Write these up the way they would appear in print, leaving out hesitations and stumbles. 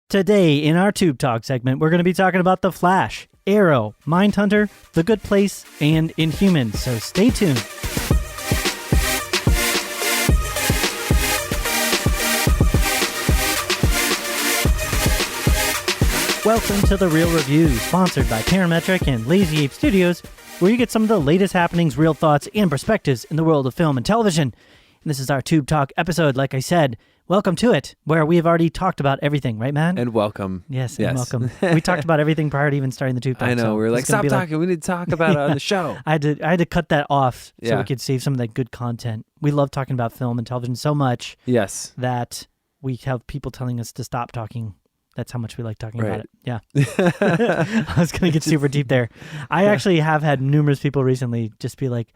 Today, in our Tube Talk segment, we're going to be talking about The Flash, Arrow, Mindhunter, The Good Place, and Inhumans, so stay tuned. Welcome to The Real Review, sponsored by Parametric and Lazy Ape Studios, where you get some of the latest happenings, real thoughts, and perspectives in the world of film and television. And this is our Tube Talk episode, like I said. Welcome to it, where we have already talked about everything, right, Matt? And welcome. Yes, and welcome. We talked about everything prior to even starting the Tube Talk. I know, so we were like, stop talking, we need to talk about it on the show. I had to cut that off so we could save some of that good content. We love talking about film and television so much that we have people telling us to stop talking. That's how much we like talking about it. Yeah. I was going to get super deep there. I actually have had numerous people recently just be like,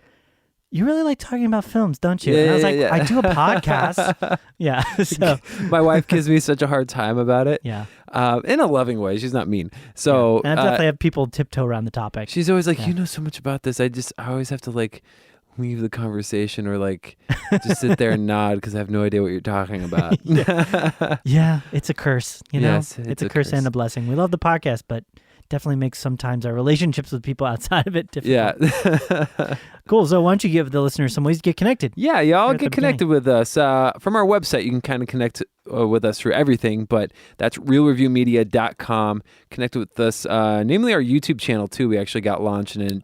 you really like talking about films, don't you? And I was like, I do a podcast. So my wife gives me such a hard time about it. Yeah. In a loving way. She's not mean. So and I definitely have people tiptoe around the topic. She's always like, you know so much about this. I always have to like leave the conversation or like just sit there and nod because I have no idea what you're talking about. Yeah, it's a curse. You know, yes, it's a curse and a blessing. We love the podcast, but definitely makes sometimes our relationships with people outside of it difficult. Yeah. Cool. So why don't you give the listeners some ways to get connected? Yeah, y'all get connected with us. From our website, you can kind of connect with us through everything, but that's realreviewmedia.com. Connect with us, namely our YouTube channel, too. We actually got launched, and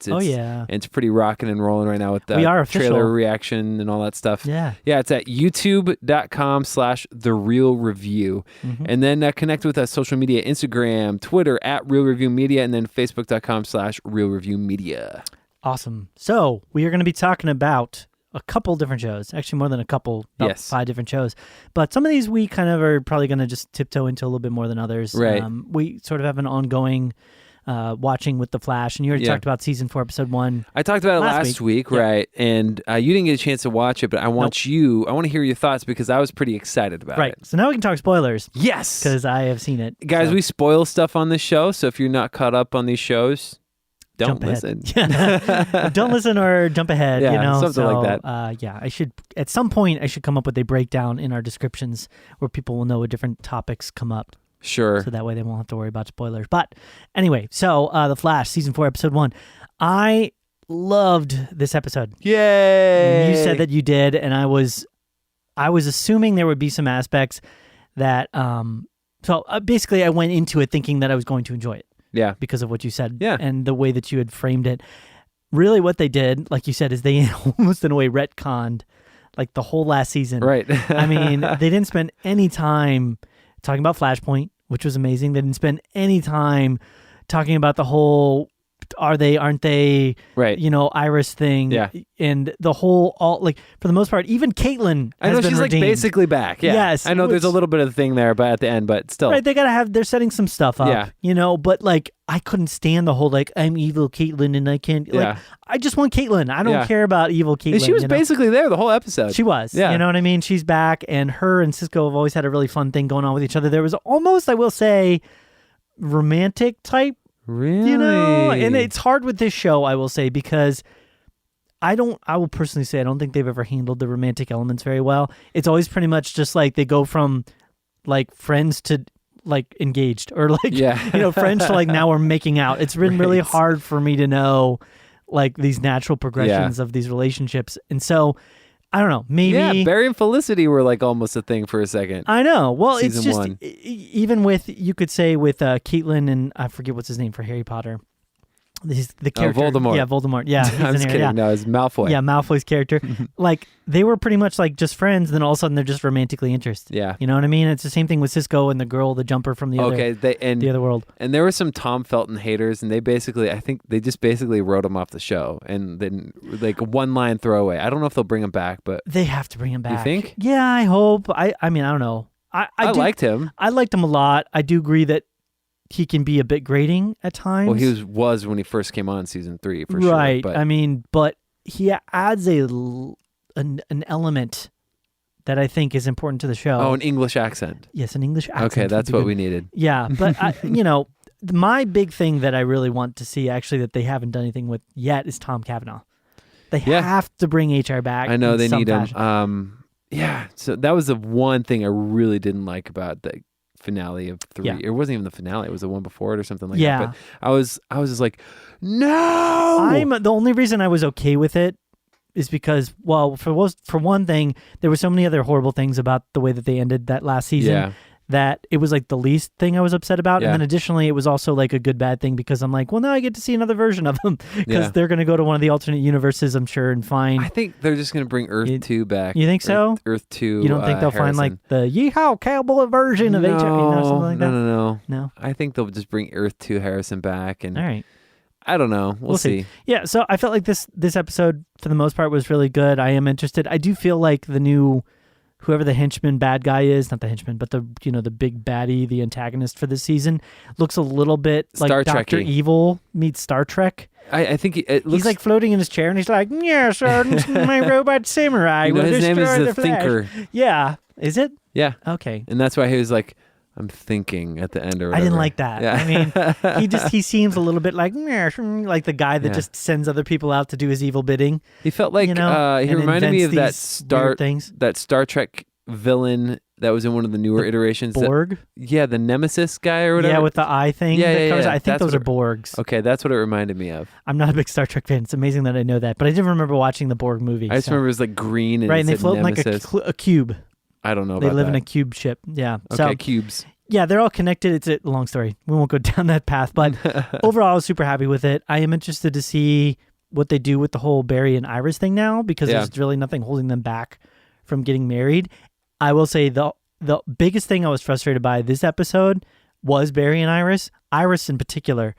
it's pretty rocking and rolling right now with the trailer reaction and all that stuff. Yeah, it's at youtube.com/therealreview. Mm-hmm. And then connect with us social media, Instagram, Twitter, at realreviewmedia, and then facebook.com/realreviewmedia. Awesome. So we are going to be talking about a couple different shows, actually more than a couple, about 5 different shows. But some of these we kind of are probably going to just tiptoe into a little bit more than others. Right. We sort of have an ongoing watching with The Flash, and you already talked about season 4, episode 1. I talked about it last week, right? And you didn't get a chance to watch it, but I want to hear your thoughts because I was pretty excited about it. Right. So now we can talk spoilers. Yes. Because I have seen it. Guys, we spoil stuff on this show, so if you're not caught up on these shows, don't listen. Don't listen or jump ahead. Something like that. I should at some point come up with a breakdown in our descriptions where people will know what different topics come up. Sure. So that way they won't have to worry about spoilers. But anyway, so The Flash, season 4, episode 1. I loved this episode. Yay! You said that you did, and I was assuming there would be some aspects that. So basically, I went into it thinking that I was going to enjoy it. Yeah. Because of what you said. Yeah. And the way that you had framed it. Really what they did, like you said, is they almost in a way retconned like the whole last season. Right. I mean, they didn't spend any time talking about Flashpoint, which was amazing. They didn't spend any time talking about the whole aren't they, right? Iris thing. Yeah. And the whole, for the most part, even Caitlin has I know been she's redeemed. Like basically back. Yeah. Yes. I know there's a little bit of the thing there, but at the end, but still. Right. They're setting some stuff up, but I couldn't stand the whole, I'm evil Caitlin and I can't, I just want Caitlin. I don't care about evil Caitlin. And she was basically there the whole episode. She was. Yeah. You know what I mean? She's back, and her and Cisco have always had a really fun thing going on with each other. There was almost, I will say, romantic type. Really? And it's hard with this show, I will say, because I will personally say I don't think they've ever handled the romantic elements very well. It's always pretty much just they go from friends to engaged or friends to now we're making out. It's been really hard for me to know these natural progressions of these relationships. And so I don't know, maybe. Yeah, Barry and Felicity were almost a thing for a second. I know. Well, Season it's just, 1. Even with, you could say with Caitlin and I forget what's his name for Harry Potter. He's the character. Voldemort. Yeah, Voldemort. Yeah, he's I'm just kidding. Yeah. No, it's Malfoy. Yeah, Malfoy's character. They were pretty much just friends, then all of a sudden they're just romantically interested. Yeah. You know what I mean? It's the same thing with Cisco and the girl, the jumper from the other world. And there were some Tom Felton haters, and I think they just basically wrote him off the show, and then one line throwaway. I don't know if they'll bring him back, but they have to bring him back. You think? Yeah, I hope. I mean, I don't know. I liked him. I liked him a lot. I do agree that he can be a bit grating at times. Well, he was when he first came on season 3, for sure. Right. But I mean, but he adds an element that I think is important to the show. Oh, an English accent. Yes, an English accent. Okay, that's what we needed. Yeah, but my big thing that I really want to see, actually, that they haven't done anything with yet, is Tom Cavanaugh. They have to bring HR back. I know they need fashion. him. Yeah, so that was the one thing I really didn't like about the finale of 3. Yeah. It wasn't even the finale. It was the one before it or something like Yeah. that. But I was just like, no. The only reason I was okay with it is because, well, for one thing, there were so many other horrible things about the way that they ended that last season that it was like the least thing I was upset about. Yeah. And then additionally, it was also like a good bad thing because I'm like, well, now I get to see another version of them because they're going to go to one of the alternate universes, I'm sure, and find. I think they're just going to bring Earth 2 back. You think so? Earth 2. You don't think they'll find like the yeehaw cowboy version of no, something like that? No. I think they'll just bring Earth 2 Harrison back. And all right. I don't know. We'll see. Yeah, so I felt like this episode, for the most part, was really good. I am interested. I do feel like the new, whoever the henchman bad guy is, not the henchman, but the big baddie, the antagonist for this season, looks a little bit like Star Dr. Trek-y. Evil meets Star Trek. I think it looks... He's like floating in his chair, and he's like, yes, my robot samurai will his name destroy is the the Flash." Thinker. Yeah. Is it? Yeah. Okay. And that's why he was like, I'm thinking at the end or whatever. I didn't like that. Yeah. I mean, he seems a little bit like the guy that just sends other people out to do his evil bidding. He felt like he reminded me of that Star Trek villain that was in one of the newer iterations. Borg? Yeah, the Nemesis guy or whatever. Yeah, with the eye thing. Yeah. I think those are Borgs. Okay, that's what it reminded me of. I'm not a big Star Trek fan. It's amazing that I know that, but I didn't remember watching the Borg movie. I just remember it was like green and right, and they said float in Nemesis. like a cube. I don't know They about live that. in a cube ship. Yeah. Okay, So, cubes. yeah, they're all connected. It's a long story. We won't go down that path, but overall, I was super happy with it. I am interested to see what they do with the whole Barry and Iris thing now because there's really nothing holding them back from getting married. I will say the biggest thing I was frustrated by this episode was Barry and Iris. Iris in particular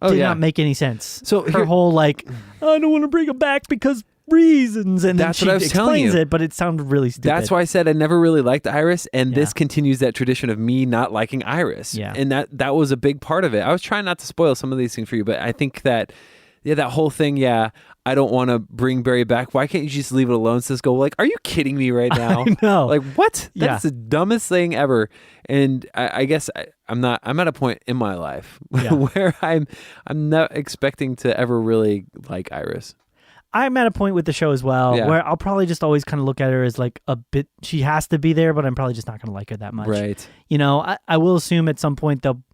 did not make any sense. So her whole like, I don't want to bring him back because reasons, and that's then she what I was telling explains you. it, but it sounded really stupid. That's why I said I never really liked Iris, and this continues that tradition of me not liking Iris. Yeah. And that was a big part of it. I was trying not to spoil some of these things for you, but I think that that whole thing, I don't want to bring Barry back. Why can't you just leave it alone? Cisco, like, are you kidding me right now? I know. Like, what? That's the dumbest thing ever. And I guess I'm at a point in my life where I'm not expecting to ever really like Iris. I'm at a point with the show as well where I'll probably just always kind of look at her as like a bit, she has to be there, but I'm probably just not going to like her that much. Right. I will assume at some point they'll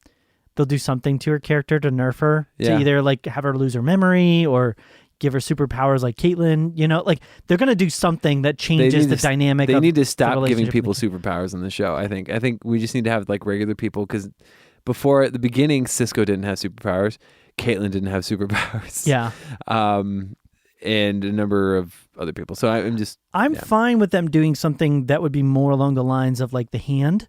do something to her character to nerf her, to either like have her lose her memory or give her superpowers like Caitlyn. Like they're going to do something that changes the dynamic. They need to the stop giving people relationship. superpowers on the show. I think we just need to have like regular people, because before at the beginning, Cisco didn't have superpowers. Caitlyn didn't have superpowers. Yeah. And a number of other people. So I'm fine with them doing something that would be more along the lines of like The Hand.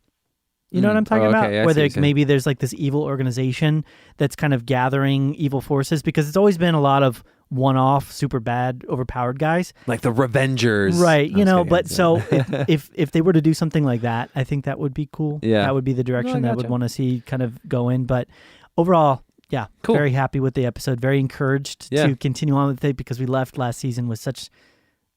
You know what I'm talking about? Yeah, where maybe there's like this evil organization that's kind of gathering evil forces, because it's always been a lot of one-off, super bad, overpowered guys. Like the Revengers. Right, but so if they were to do something like that, I think that would be cool. Yeah. That would be the direction that I would want to see kind of go in. But overall, cool. Very happy with the episode. Very encouraged to continue on with it, because we left last season with such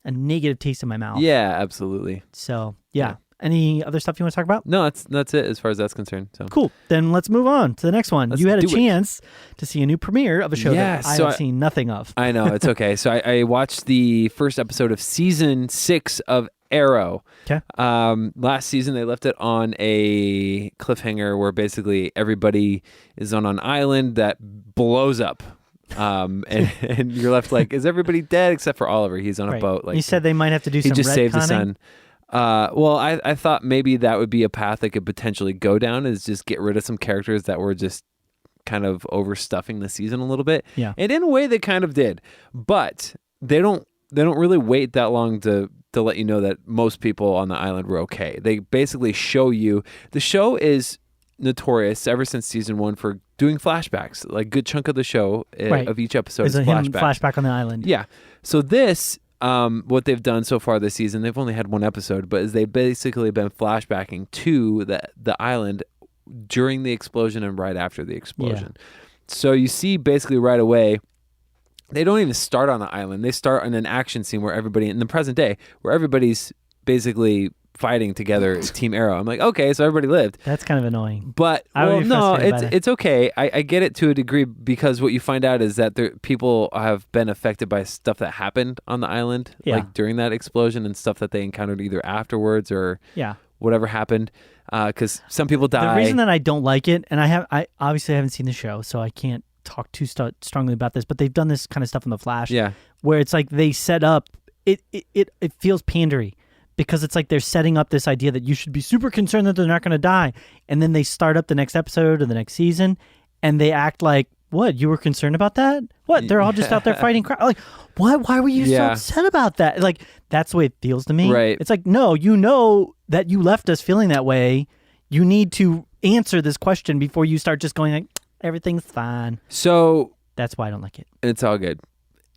a negative taste in my mouth. Yeah, absolutely. So, yeah. Any other stuff you want to talk about? No, that's it as far as that's concerned. So cool. Then let's move on to the next one. You had a do it. chance to see a new premiere of a show that I have seen nothing of. I know, it's okay. So I watched the first episode of season 6 of Arrow. Okay. Last season they left it on a cliffhanger where basically everybody is on an island that blows up. And you're left like, is everybody dead except for Oliver? He's on a boat. Like, you said they might have to do some retconning. He just saved the retconning? sun. Well, I thought maybe that would be a path they could potentially go down, is just get rid of some characters that were just kind of overstuffing the season a little bit. Yeah. And in a way they kind of did. But they don't really wait that long to let you know that most people on the island were okay. They basically show you. The show is notorious ever since season 1 for doing flashbacks. Like a good chunk of the show of each episode is flashback. Flashback on the island. Yeah. So this what they've done so far this season, they've only had one episode, but is they've basically been flashbacking to the island during the explosion and right after the explosion. Yeah. So you see basically right away, they don't even start on the island. They start in an action scene where everybody, in the present day, where everybody's basically fighting together, Team Arrow. I'm like, okay, so everybody lived. That's kind of annoying. But it's okay. I get it to a degree, because what you find out is that people have been affected by stuff that happened on the island, like during that explosion, and stuff that they encountered either afterwards or whatever happened. because some people die. The reason that I don't like it, and I obviously haven't seen the show, so I can't talk too strongly about this, but they've done this kind of stuff in The Flash, where it's like they set up it feels pandery, because it's like they're setting up this idea that you should be super concerned that they're not going to die, and then they start up the next episode or the next season, and they act like, what, you were concerned about that? What, they're all just out there fighting crime? Like, what? Why were you so upset about that? Like, that's the way it feels to me. Right. It's like, no, you know that you left us feeling that way. You need to answer this question before you start just going like, everything's fine. So that's why I don't like it. It's all good.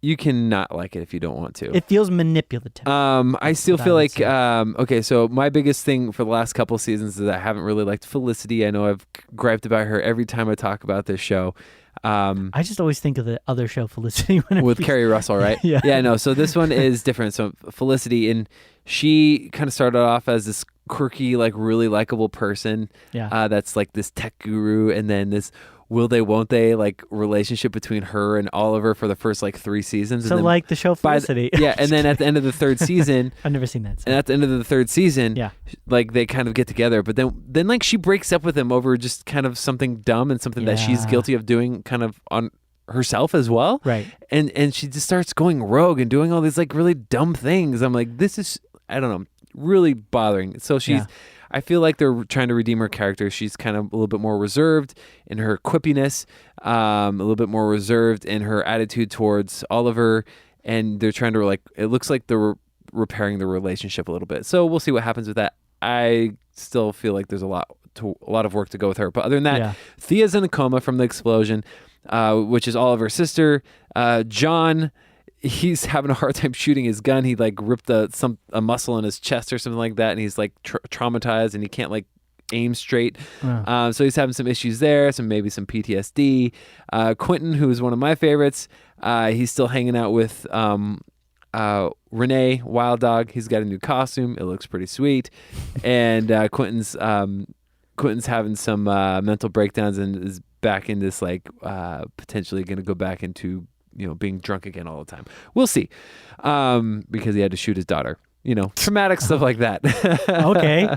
You cannot like it if you don't want to. It feels manipulative. I still feel like, okay, so my biggest thing for the last couple seasons is that I haven't really liked Felicity. I know I've griped about her every time I talk about this show. I just always think of the other show, Felicity. With Kerry Russell, right? Yeah, no. So this one is different. So Felicity, and she kind of started off as this quirky, like really likable person. Yeah. That's like this tech guru, and then this will they, won't they, like relationship between her and Oliver for the first like 3 seasons. So and then like the show Felicity. And then at the end of the 3rd season, I've never seen that. So. And at the end of the 3rd season, like they kind of get together, but then like she breaks up with him over just kind of something dumb and something that she's guilty of doing kind of on herself as well. Right. And she just starts going rogue and doing all these like really dumb things. I'm like, this is, I don't know, really bothering. So she's, I feel like they're trying to redeem her character. She's kind of a little bit more reserved in her quippiness, a little bit more reserved in her attitude towards Oliver, and they're trying to, like, it looks like they're repairing the relationship a little bit. So we'll see what happens with that. I still feel like there's a lot of work to go with her. But other than that, Thea's in a coma from the explosion, which is Oliver's sister. John, he's having a hard time shooting his gun. He like ripped a muscle in his chest or something like that, and he's like traumatized, and he can't like aim straight. So he's having some issues there, maybe some PTSD. Quentin, who is one of my favorites, he's still hanging out with Renee, Wild Dog. He's got a new costume. It looks pretty sweet. And Quentin's having some mental breakdowns and is back in this like potentially going to go back into being drunk again all the time. We'll see. Because he had to shoot his daughter. Traumatic stuff like that. Okay.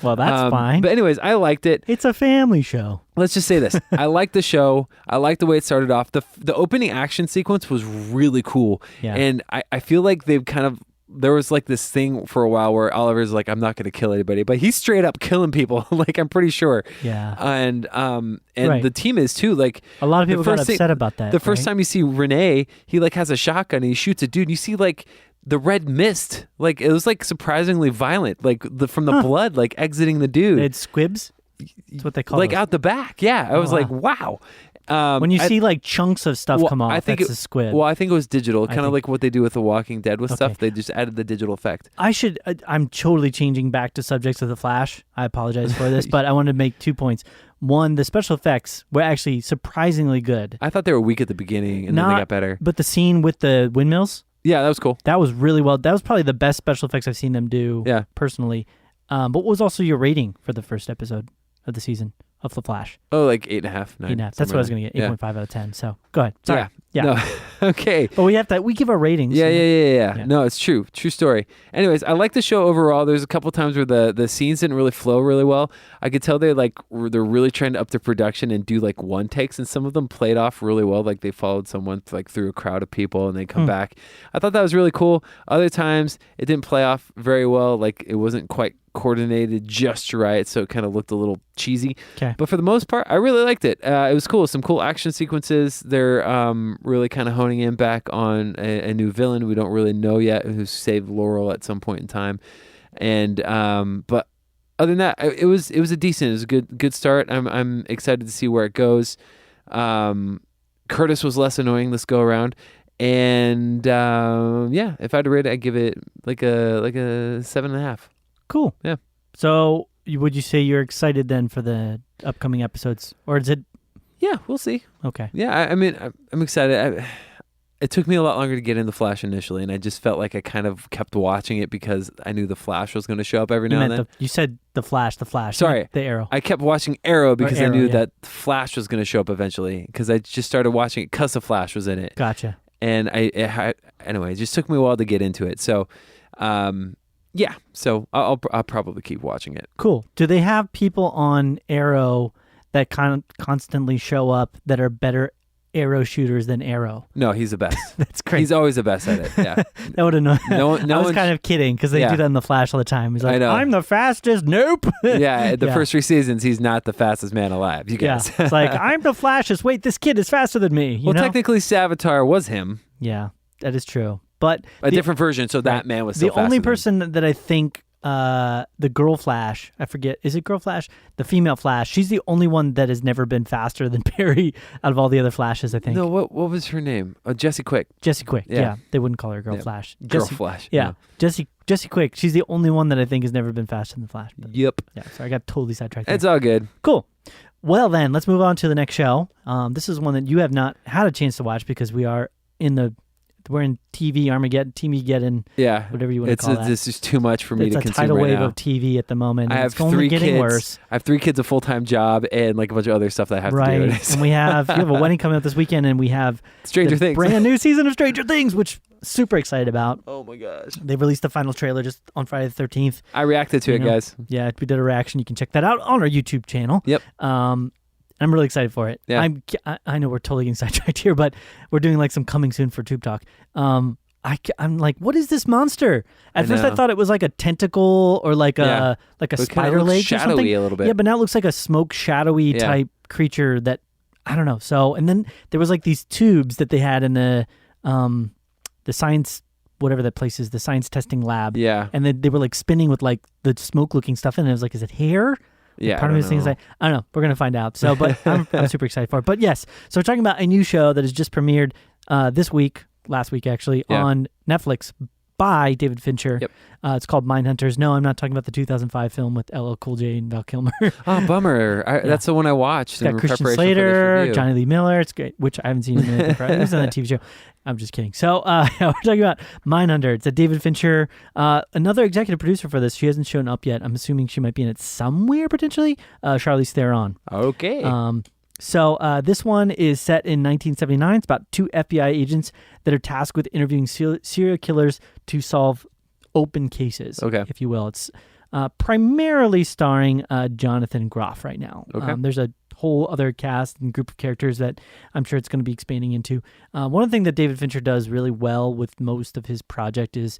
Well, that's fine. But anyways, I liked it. It's a family show. Let's just say this. I liked the show. I liked the way it started off. The opening action sequence was really cool. Yeah. And I feel like they've kind of, there was like this thing for a while where Oliver's like, I'm not going to kill anybody, but he's straight up killing people. Like, I'm pretty sure. Yeah. And the team is too. Like, a lot of people got upset about that. The first time you see Renee, he like has a shotgun and he shoots a dude. And you see like the red mist. Like, it was like surprisingly violent. Like from the blood, like exiting the dude. They had squibs. That's what they call like those. Out the back. Yeah. I was like, wow. When you see like chunks of stuff come off, I think that's a squib. Well, I think it was digital, kind of like what they do with The Walking Dead with stuff. They just added the digital effect. I'm totally changing back to subjects of The Flash. I apologize for this, but I wanted to make 2 points. One, the special effects were actually surprisingly good. I thought they were weak at the beginning, and then they got better. But the scene with the windmills, yeah, that was cool. That was really well. That was probably the best special effects I've seen them do. Yeah. Personally. But what was also your rating for the first episode of the season of The Flash? Oh, like 8.5, 9. 8.5. That's what I was going to get. 8.5 out of 10. So go ahead. Sorry. Yeah. No. Okay. But we give our ratings. Yeah. No, it's true. True story. Anyways, I like the show overall. There's a couple times where the scenes didn't really flow really well. I could tell they're really trying to up their production and do like one takes, and some of them played off really well. Like they followed someone like through a crowd of people and they come back. I thought that was really cool. Other times it didn't play off very well. Like it wasn't quite coordinated just right, so it kind of looked a little cheesy. Okay. But for the most part, I really liked it. It was cool. Some cool action sequences. They're really kind of honing in back on a new villain we don't really know yet, who saved Laurel at some point in time. And but other than that, it was a good start. I'm excited to see where it goes. Curtis was less annoying this go around. And if I had to rate it, I'd give it like a 7.5. Cool. Yeah. So would you say you're excited then for the upcoming episodes, or is it? Yeah, we'll see. Okay. Yeah, I mean, I'm excited. It took me a lot longer to get into Flash initially, and I just felt like I kind of kept watching it because I knew the Flash was going to show up every now and then. You said the Flash. Sorry, the Arrow. I kept watching Arrow because I knew that Flash was going to show up eventually, because I just started watching it because the Flash was in it. Gotcha. And anyway, it just took me a while to get into it. So, Yeah, so I'll probably keep watching it. Cool. Do they have people on Arrow that constantly show up that are better arrow shooters than Arrow? No, he's the best. That's great. He's always the best at it. Yeah. That would annoy. No I was kind of kidding because they do that in The Flash all the time. He's like, I know. I'm the fastest. Nope. Yeah, the first 3 seasons, he's not the fastest man alive. You guys. Yeah. It's like, I'm the flashiest. Wait, this kid is faster than me. You know? Technically, Savitar was him. Yeah, that is true. But a different version, so that man was still the only faster person that I think the girl Flash, I forget, is it girl Flash? The female Flash, she's the only one that has never been faster than Barry out of all the other Flashes, I think. No, what was her name? Jessie Quick. Jessie Quick, yeah. They wouldn't call her girl Flash. Girl Flash. Yeah. Jessie Quick, she's the only one that I think has never been faster than Flash. But, yep. Yeah, sorry, I got totally sidetracked there. It's all good. Cool. Well then, let's move on to the next show. This is one that you have not had a chance to watch because we're in TV Armageddon, yeah, whatever you want to call that. This is too much for me to consume right now. It's a tidal wave of TV at the moment. I have it's only getting worse. I have 3 kids, a full-time job, and like a bunch of other stuff that I have to do. And you have a wedding coming up this weekend, and we have Stranger Things, brand new season of Stranger Things, which super excited about. Oh my gosh! They released the final trailer just on Friday the 13th. I reacted to it, guys. Yeah, we did a reaction. You can check that out on our YouTube channel. Yep. I'm really excited for it. Yeah. I know we're totally getting sidetracked here, but we're doing like some coming soon for Tube Talk. I'm like, what is this monster? At first, I thought it was like a tentacle or like a spider leg or something. A little bit. Yeah, but now it looks like a smoke shadowy type creature that I don't know. So, and then there was like these tubes that they had in the science, whatever that place is, the science testing lab. Yeah. And they were like spinning with like the smoke looking stuff in it. I was like, is it hair? Yeah, part of me was thinking, I don't know. We're gonna find out. So, but I'm super excited for it. But yes, so we're talking about a new show that has just premiered last week actually, on Netflix by David Fincher. Yep. It's called Mindhunters. No, I'm not talking about the 2005 film with LL Cool J and Val Kilmer. Oh, bummer. That's the one I watched. It's got Christian Slater, Johnny Lee Miller. It's great, which I haven't seen him in. It was on that TV show. I'm just kidding. So we're talking about Mindhunter. It's a David Fincher, another executive producer for this. She hasn't shown up yet. I'm assuming she might be in it somewhere potentially. Charlize Theron. Okay. So this one is set in 1979. It's about 2 FBI agents that are tasked with interviewing serial killers to solve open cases, if you will. It's primarily starring Jonathan Groff right now. Okay. There's a whole other cast and group of characters that I'm sure it's going to be expanding into. One of the things that David Fincher does really well with most of his project is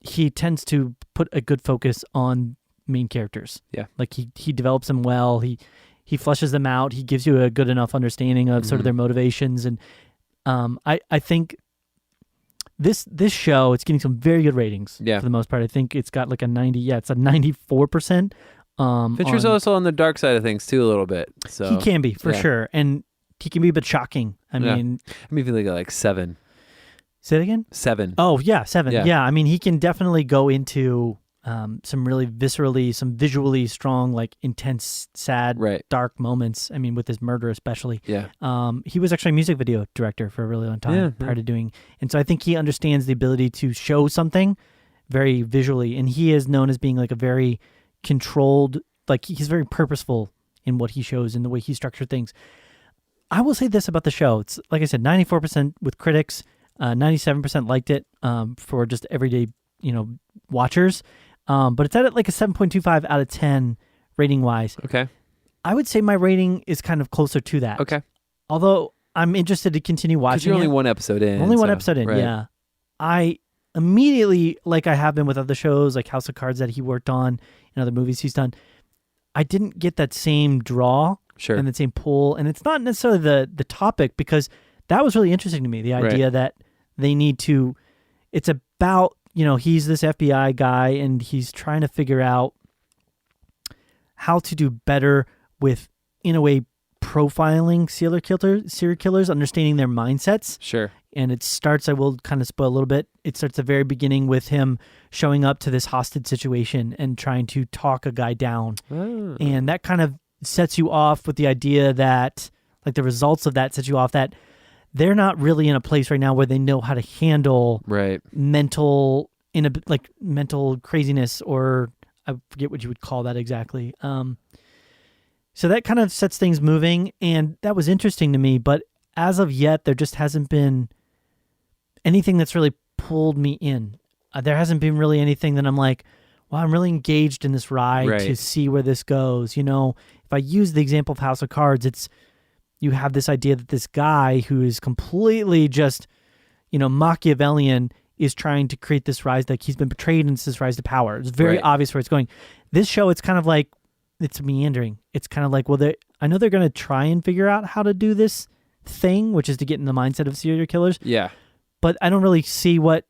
he tends to put a good focus on main characters. Yeah. Like he develops them well. He fleshes them out. He gives you a good enough understanding of sort of their motivations. And I think this show, it's getting some very good ratings for the most part. I think it's got like a 90. Yeah, it's a 94%. Fincher's also on the dark side of things too a little bit. So he can be for sure, and he can be a bit shocking. I mean, like 7. Say it again. 7. Oh yeah, 7. Yeah. Yeah, I mean, he can definitely go into some really viscerally, some visually strong, like intense, sad, dark moments. I mean, with his murder especially. Yeah. He was actually a music video director for a really long time prior to doing, and so I think he understands the ability to show something very visually, and he is known as being like a very controlled, like he's very purposeful in what he shows and the way he structured things. I will say this about the show. It's like I said, 94% with critics, 97% liked it for just everyday, watchers. But it's at like a 7.25 out of 10 rating wise. Okay. I would say my rating is kind of closer to that. Okay. Although I'm interested to continue watching. Because you're only one episode in. One episode in, yeah. I immediately, like I have been with other shows, like House of Cards that he worked on and other movies he's done, I didn't get that same draw and the same pull. And it's not necessarily the topic, because that was really interesting to me. The idea that they need to, it's about, he's this FBI guy and he's trying to figure out how to do better with, in a way, profiling serial killers, understanding their mindsets. Sure. And it starts, I will kind of spoil a little bit, it starts at the very beginning with him showing up to this hostage situation and trying to talk a guy down. Oh. And that kind of sets you off with the idea that, like, the results of that sets you off that they're not really in a place right now where they know how to handle mental craziness, or I forget what you would call that exactly. So that kind of sets things moving, and that was interesting to me. But as of yet, there just hasn't been anything that's really pulled me in. there hasn't been really anything that I'm like, well, I'm really engaged in this ride Right. to see where this goes. You know, if I use the example of House of Cards, it's you have this idea that this guy who is completely just, you know, Machiavellian is trying to create this rise, like he's been betrayed and it's this rise to power. It's very Right. obvious where it's going. This show, it's kind of like, it's meandering. It's kind of like, well, I know they're going to try and figure out how to do this thing, which is to get in the mindset of serial killers, Yeah. but I don't really see what,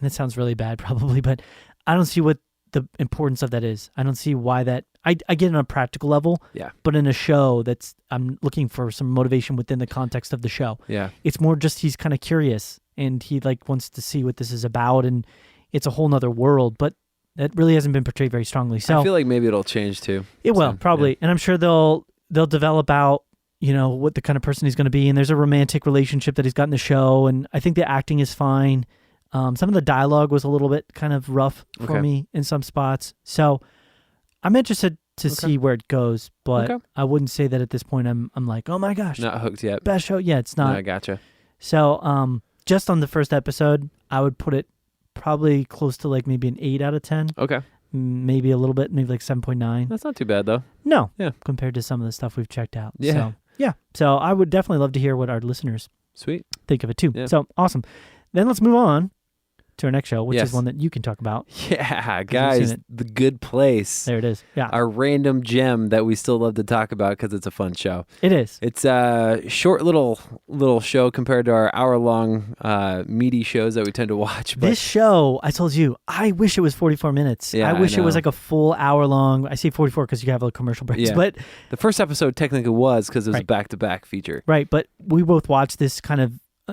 that sounds really bad probably, but I don't see what the importance of that is. I don't see why that, I get it on a practical level, Yeah. but in a show that's, I'm looking for some motivation within the context of the show. Yeah. It's more just he's kind of curious and he like wants to see what this is about, and it's a whole nother world, but that really hasn't been portrayed very strongly. So I feel like maybe it'll change too. it will So, probably, yeah. and I'm sure they'll develop out, you know, what the kind of person he's going to be, and there's a romantic relationship that he's got in the show, and I think the acting is fine. Some of the dialogue was a little bit kind of rough for Okay. me in some spots, so I'm interested to see where it goes, but Okay. I wouldn't say that at this point I'm like, oh my gosh, Not hooked yet. best show. Yeah, it's No, not. I gotcha. So just on the first episode, I would put it probably close to like maybe an 8 out of 10, Okay. maybe a little bit, maybe like 7.9. That's not too bad though. No, Yeah. compared to some of the stuff we've checked out. Yeah. So, yeah. So I would definitely love to hear what our listeners Sweet. think of it too. Yeah. So awesome. Then let's move on to our next show, which Yes. is one that you can talk about. Yeah, you've guys, seen it. The Good Place. There it is. Yeah, Our random gem that we still love to talk about because it's a fun show. it is. It's a short little show compared to our hour-long meaty shows that we tend to watch. But This show, I told you, I wish it was 44 minutes. Yeah, I wish I it was know. like a full hour long. I say 44 because you have a commercial breaks, Yeah. but the first episode technically was because it was a Right. back-to-back feature. right. But we both watched this kind of.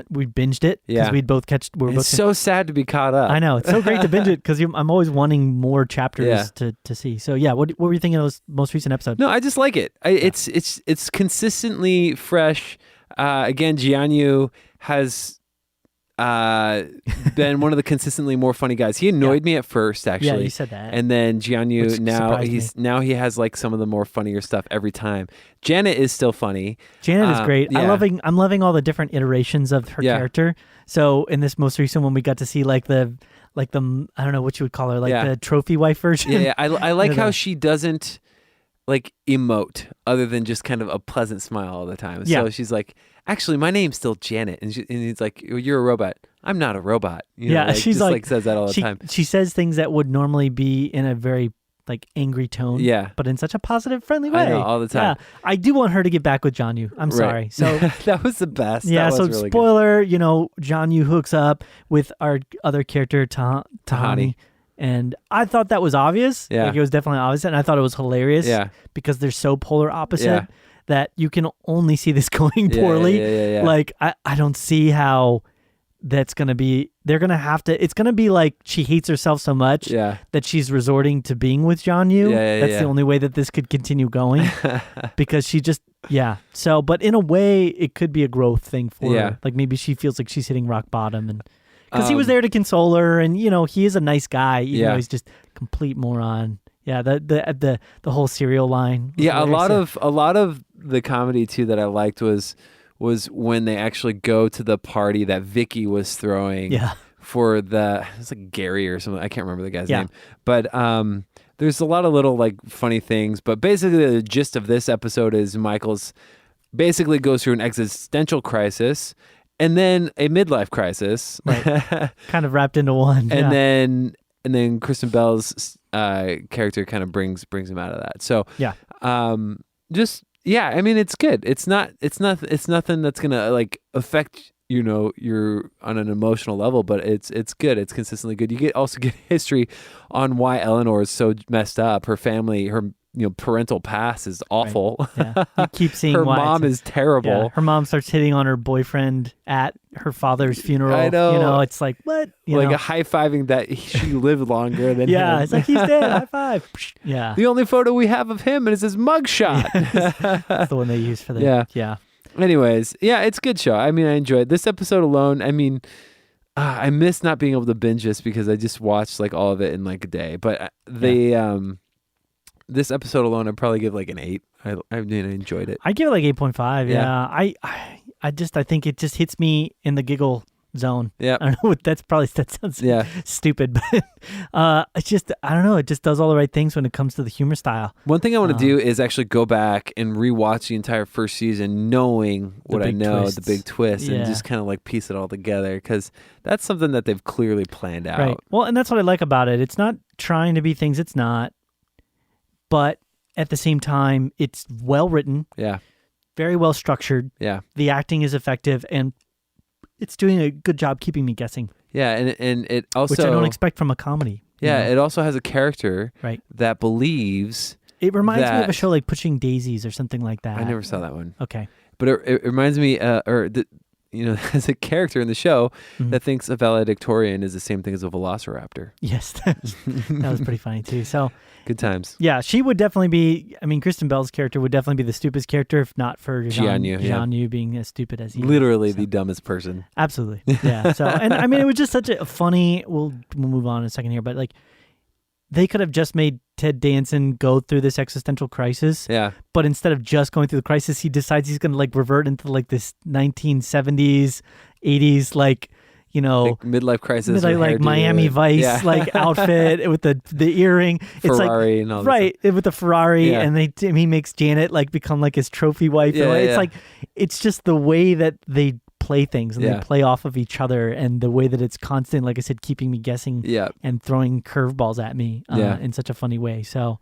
We binged it because Yeah. we'd both catch. We were both. It's so sad to be caught up. I know it's so great to binge it because I'm always wanting more chapters Yeah. to see. So yeah, what were you thinking of this most recent episode? No, I just like it. It's consistently fresh. Again, Jianyu has been one of the consistently more funny guys. He annoyed me at first, Yeah, actually. you said that. And then Jianyu Which now surprised he has like some of the more funnier stuff every time. Janet is still funny. Janet is great. yeah. I'm loving all the different iterations of her Yeah. character. So in this most recent one, we got to see like the I don't know what you would call her, like Yeah. the trophy wife version. Yeah, I like You know. how she doesn't like emote other than just kind of a pleasant smile all the time. Yeah. So she's like, actually, my name's still Janet, and he's like, you're a robot. I'm not a robot. You know, Yeah, she's just, like- says that all the she time. she says things that would normally be in a very like angry tone. Yeah. But in such a positive, friendly way. I know, all the time. Yeah, I do want her to get back with John Yu. I'm sorry. Right. So that was the best. yeah, That so was really good. spoiler, you know, John Yu hooks up with our other character, Tahani. Tahani. And I thought that was obvious. Yeah. Like it was definitely obvious. And I thought it was hilarious Yeah. because they're so polar opposite Yeah. that you can only see this going poorly. Yeah. Like, I don't see how that's going to be. They're going to have to. It's going to be like she hates herself so much yeah. that she's resorting to being with John Yu. Yeah, That's yeah. the only way that this could continue going because she just, yeah. So, but in a way, it could be a growth thing for Yeah. her. Like maybe she feels like she's hitting rock bottom, and because he was Um, there to console her, and you know he is a nice guy, even Yeah. though he's just a complete moron. Yeah, the whole cereal line. was Yeah, hilarious. a lot of the comedy too that I liked was when they actually go to the party that Vicky was throwing. Yeah. For it's like Gary or something. I can't remember the guy's Yeah. name. But there's a lot of little like funny things. But basically the gist of this episode is Michael's basically goes through an existential crisis and then a midlife crisis. Right. Kind of wrapped into one. and yeah. then Kristen Bell's character kind of brings him out of that. So Yeah. I mean it's good. It's nothing that's gonna like affect you're on an emotional level, but it's good. It's consistently good. You also get history on why Eleanor is so messed up. Her family, her parental past is awful. Yeah. You keep seeing Her why mom it's- is terrible. Yeah. Her mom starts hitting on her boyfriend at her father's funeral. I know. It's like what? You Like know? a high fiving that she lived longer than Yeah, him. it's like he's dead. High five. Yeah. The only photo we have of him is his mugshot. That's the one they use for the Yeah. yeah. Anyways, yeah, it's a good show. I mean, I enjoyed this episode alone. I mean, I miss not being able to binge this because I just watched like all of it in like a day. But this episode alone, I'd probably give like an 8. I enjoyed it. I give it like 8.5. Yeah. Yeah. I think it just hits me in the giggle zone. Yeah. I don't know what that sounds stupid, but it's just, I don't know. It just does all the right things when it comes to the humor style. One thing I want to do is actually go back and rewatch the entire first season, knowing what I know, twists. the big twist, and just kind of like piece it all together, because that's something that they've clearly planned out. Right. Well, and that's what I like about it. It's not trying to be things it's not, but at the same time, it's well written. Yeah. Very well structured. Yeah. The acting is effective, and it's doing a good job keeping me guessing. Yeah, and it also... Which I don't expect from a comedy. Yeah, it also has a character that believes... It reminds me of a show like Pushing Daisies or something like that. I never saw that one. Okay. But it reminds me, there's a character in the show that thinks a valedictorian is the same thing as a velociraptor. Yes, that was pretty funny too. So good times. Yeah, she would definitely be. I mean, Kristen Bell's character would definitely be the stupidest character, if not for Jian Yu being as stupid as he is. Literally the dumbest person. Absolutely. Yeah. So, and I mean, it was just such a funny. We'll move on in a second here, but like, they could have just made Ted Danson go through this existential crisis. Yeah. But instead of just going through the crisis, he decides he's going to like revert into like this 1970s, 80s, like, you know, like midlife crisis, like Miami Vice like outfit with the earring. Ferrari it's like, and all that right with the Ferrari, and he makes Janet like become like his trophy wife. It's like, it's just the way that they play things and they play off of each other, and the way that it's constant, like I said, keeping me guessing and throwing curveballs at me in such a funny way. So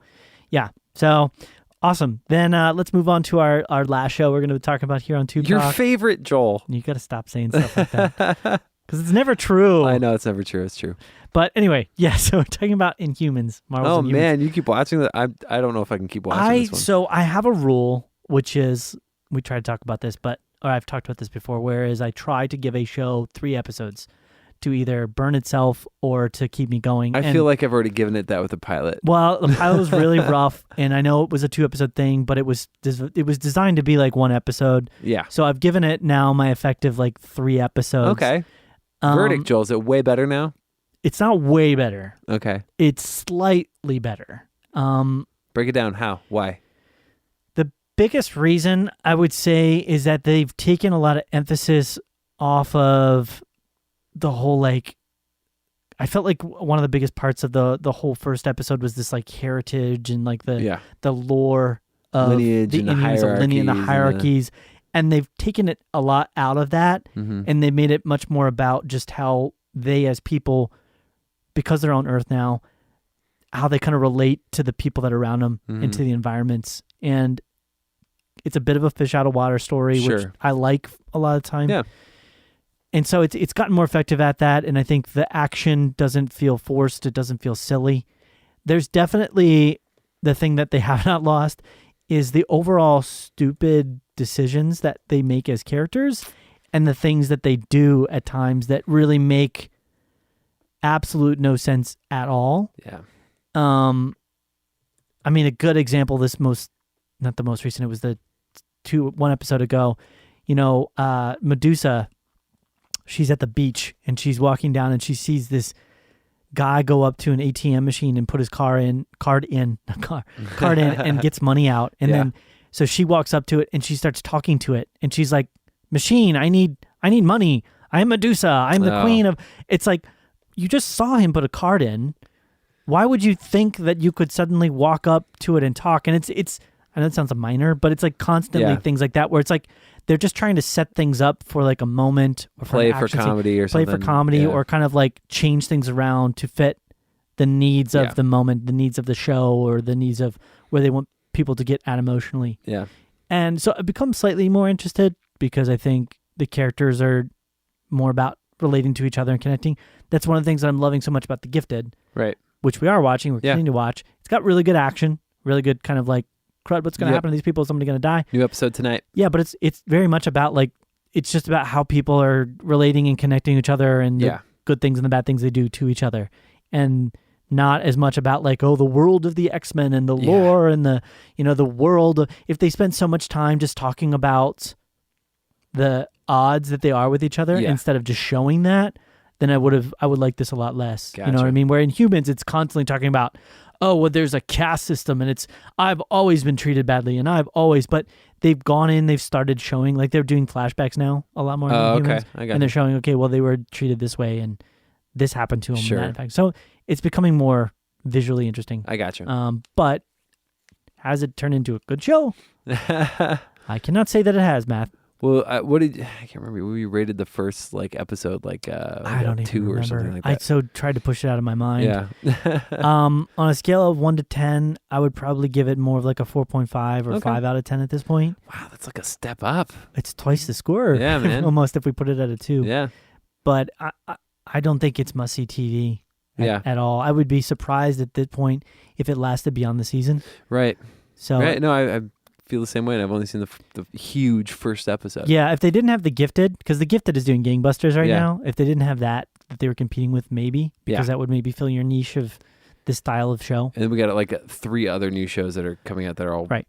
awesome. Then let's move on to our last show we're going to be talking about here on Tube Your Talk. favorite, Joel. You got to stop saying stuff like that. Because it's never true. I know, it's never true. It's true. But anyway, so we're talking about Inhumans. Marvel's Inhumans. Man, you keep watching that. I don't know if I can keep watching this one. So I have a rule, which is, we try to talk about this, or I've talked about this before, whereas I try to give a show 3 episodes to either burn itself or to keep me going. I feel like I've already given it that with the pilot. Well, the pilot was really rough, and I know it was a 2-episode thing, but it was designed to be like 1 episode. Yeah. So I've given it now my effective like 3 episodes. Okay. Verdict, Joel. Is it way better now? It's not way better. Okay. It's slightly better. Break it down. How? Why? The biggest reason I would say is that they've taken a lot of emphasis off of the whole, like, I felt like one of the biggest parts of the whole first episode was this like heritage and like the lore of lineage the and Indians, the hierarchies, and the hierarchies. And they've taken it a lot out of that, and they've made it much more about just how they as people, because they're on Earth now, how they kind of relate to the people that are around them and to the environments. And it's a bit of a fish out of water story, which I like a lot of the time. Yeah. And so it's gotten more effective at that, and I think the action doesn't feel forced. It doesn't feel silly. There's definitely the thing that they have not lost is the overall stupid decisions that they make as characters and the things that they do at times that really make absolute no sense at all. Yeah. I mean, a good example, not the most recent, it was 1 episode ago, Medusa, she's at the beach and she's walking down and she sees this guy go up to an ATM machine and put his card in and gets money out. And then, so she walks up to it and she starts talking to it and she's like, machine, I need money. I'm Medusa. I'm the queen of, it's like, you just saw him put a card in. Why would you think that you could suddenly walk up to it and talk? And it's, I know it sounds minor, but it's like constantly things like that where it's like, they're just trying to set things up for like a moment or play for comedy or something. Play for comedy or kind of like change things around to fit the needs of the moment, the needs of the show, or the needs of where they want people to get at emotionally. Yeah. And so I've become slightly more interested because I think the characters are more about relating to each other and connecting. That's one of the things that I'm loving so much about The Gifted. Right. Which we are watching. We're continuing to watch. It's got really good action, really good kind of like, crud, what's going to happen to these people? Is somebody going to die? New episode tonight. Yeah, but it's very much about like, it's just about how people are relating and connecting to each other and the good things and the bad things they do to each other. And not as much about like, the world of the X-Men and the lore and the, the world. If they spend so much time just talking about the odds that they are with each other instead of just showing that, then I would like this a lot less. Gotcha. You know what I mean? Where in Humans, it's constantly talking about, there's a caste system and I've always been treated badly and but they've gone in, they've started showing, like they're doing flashbacks now a lot more. in Oh, okay. Inhumans, I got and they're it. showing, okay, well, they were treated this way and this happened to them. Sure. And that impact. So it's becoming more visually interesting. I got you. But has it turned into a good show? I cannot say that it has, Matt. Well, I can't remember. We rated the first like episode like I don't even 2 remember. or something like I that. so tried to push it out of my mind. Yeah. On a scale of 1 to 10, I would probably give it more of like a 4.5 or Okay. 5 out of 10 at this point. Wow, that's like a step up. It's twice the score. Yeah, man. Almost if we put it at a 2. Yeah. But I don't think it's must-see TV Yeah. at all. I would be surprised at this point if it lasted beyond the season. Right. So Right. No, I feel the same way, and I've only seen the huge first episode. yeah, if they didn't have The Gifted, because The Gifted is doing gangbusters right Yeah. now. If they didn't have that they were competing with, maybe, because that would maybe fill your niche of this style of show. And then we got like 3 other new shows that are coming out that are all Right.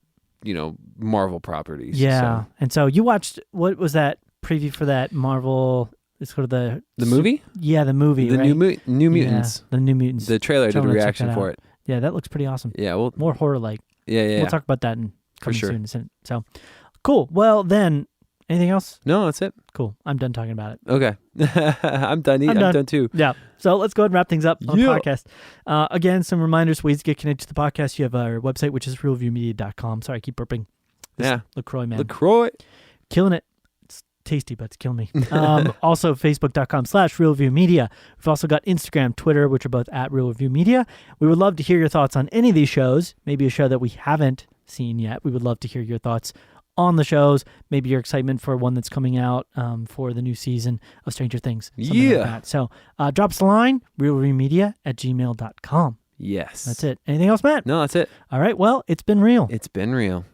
Marvel properties. Yeah, So. and so you watched, what was that preview for that Marvel? It's sort of The movie? Yeah, the movie. The right? New Mutants. Yeah, the New Mutants. The trailer, I did a Trying to check reaction that for out. it. Yeah, that looks pretty awesome. Yeah, well, More horror-like. yeah. We'll talk about that in coming sure. soon. So, cool. Well, then, anything else? No, that's it. Cool. I'm done talking about it. Okay. I'm done. I'm done too. Yeah. So let's go ahead and wrap things up on the Yeah. podcast. Again, some reminders, ways to get connected to the podcast. You have our website, which is realviewmedia.com. Sorry, I keep burping. This Yeah. LaCroix, man. LaCroix. Killing it. It's tasty, but it's killing me. Also, facebook.com/realviewmedia. We've also got Instagram, Twitter, which are both at realviewmedia. We would love to hear your thoughts on any of these shows, maybe a show that we haven't seen yet. We would love to hear your thoughts on the shows, maybe your excitement for one that's coming out for the new season of Stranger Things. Something like that. So drop us a line, realviewmedia@gmail.com. Yes. That's it. Anything else, Matt? No, that's it. All right. Well, it's been real. It's been real.